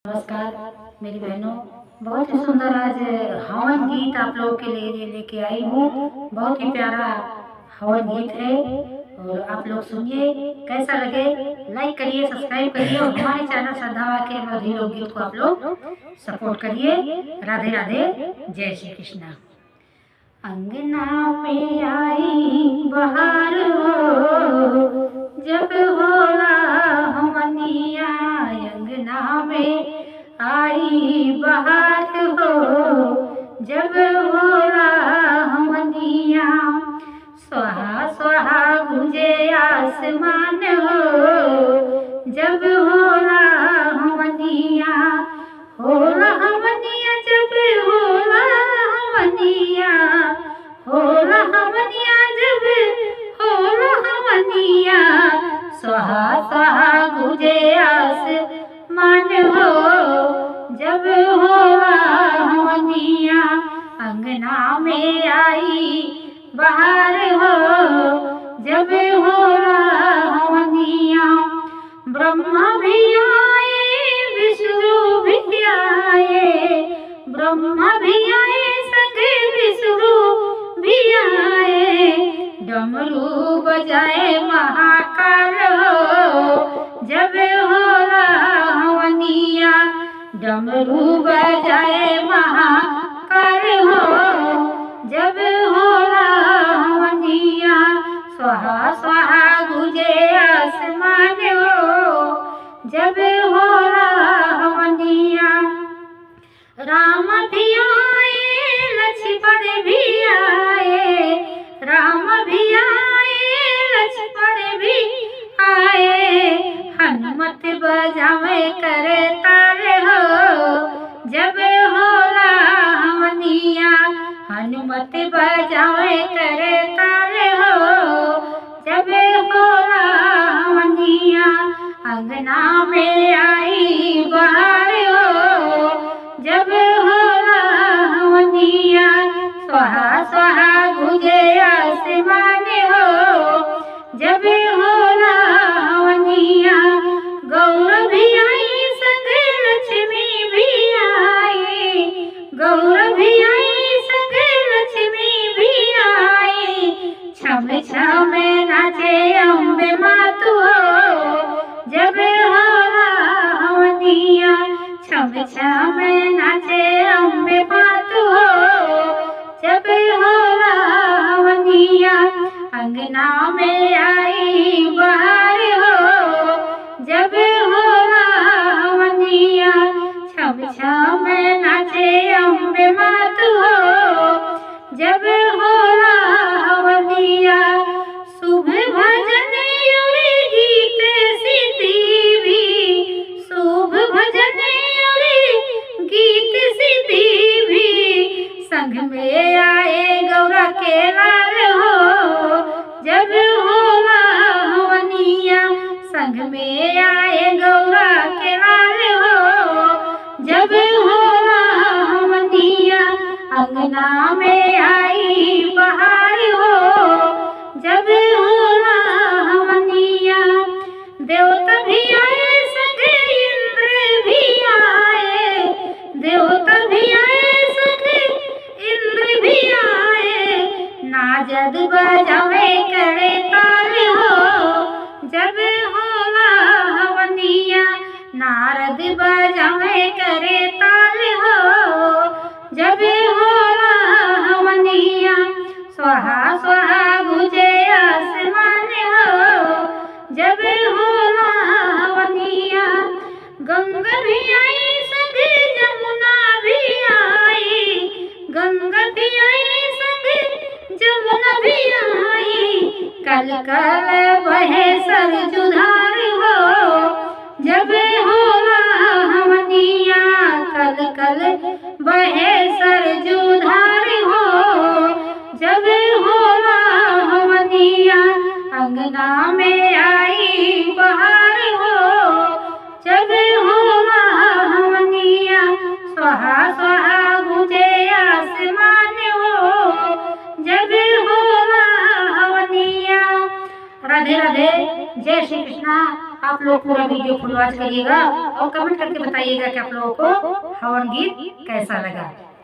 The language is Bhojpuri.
नमस्कार मेरी बहनों, बहुत ही सुंदर आज हवन गीत आप लोगों के लिए लेके आई हूँ। बहुत ही प्यारा हवन गीत है और आप लोग सुनिए, कैसा लगे लाइक करिए, सब्सक्राइब करिए और हमारे चैनल श्रद्धा के मधुर लोकगीत को आप लोग सपोर्ट करिए। राधे राधे, जय श्री कृष्णा। अंगना में आई बहार हो, जब होला हमनिया, अंगना में आई बहार हो, जब होला हमनिया, स्वाहा स्वाहा गुंजे आसमान हो, जब होला हमनिया, होला हमनिया, जब होला हमनिया, होला हमनिया, जब होला हमनिया, स्वाहा स्वाहा गुंजे आसमान हो, जब होला हमनिया, अंगना में आई बहार हो, जब होला हमनिया। ब्रह्मा भी आए, विष्णु भी आए, ब्रह्मा भी आए, संग विष्णु भी आए, डमरू बजाए महाकाल हो, जब होला हमनिया, डमरू बजाए महाकाल हो, जब होला हमनिया, स्वाहा स्वाहा गुंजे आसमान हो, जब होला हमनिया। राम भी आए, लक्ष्मण भी आए, राम भी आए, लक्ष्मण भी आए, हनुमत बजावे करे ताल हो, जब होला हमनिया, हनुमत बजावे करे ताल हो, जब होला हमनिया, अंगना में आई बहार हो, जब होला हमनिया, स्वाहा स्वाहा गुंजे आसमान हो, जब होला हमनिया। गौर भी आई, संग लक्ष्मी भी आई, गौर भी आई, संग लक्ष्मी भी आई, छम छम नाचे अम्बे मातु हो, जब होला हमनिया, छम छम नाचे अम्बे मातु हो, जब होला हमनिया, अंगना में आई बहार हो, जब होला हमनिया, छम छम नाचे अम्बे मातु हो, जब होला हमनिया। शुभ भजन और गीत सीधी भी, शुभ भजन और गीत सीधी भी, संग में आए गौरा के लाल हो, जब होला हमनिया, संग में आए गौरा के लाल हो, जब होला हमनिया, अंगना में आई बहार हो, जब होला हमनिया। देवता भी आए, संग इंद्र भी आए, देवता भी आए, संग इंद्र भी आए, नारद बजावे करे ताल हो, जब होला हमनिया, नारद बजावे करे ताल हो, जब होला हमनिया, स्वाहा स्वाहा गुंजे आसमान हो, जब होला हमनिया। गंगा भी आई, संग जमुना भी आई, गंगा भी आई, संग जमुना भी आई, कल कल बहे सरजुधार हो, जब होला हमनिया, कल कल बहे सरजुधार हो, जब होला हमनिया, अंगना में आई बहार हो, जब होला हमनिया, स्वाहा स्वाहा गुंजे आसमान हो, जब होला हमनिया। राधे राधे, जय श्री कृष्णा। आप लोग पूरा वीडियो फुल वॉच करिएगा और कमेंट करके बताइएगा कि आप लोगों को हवन गीत कैसा लगा।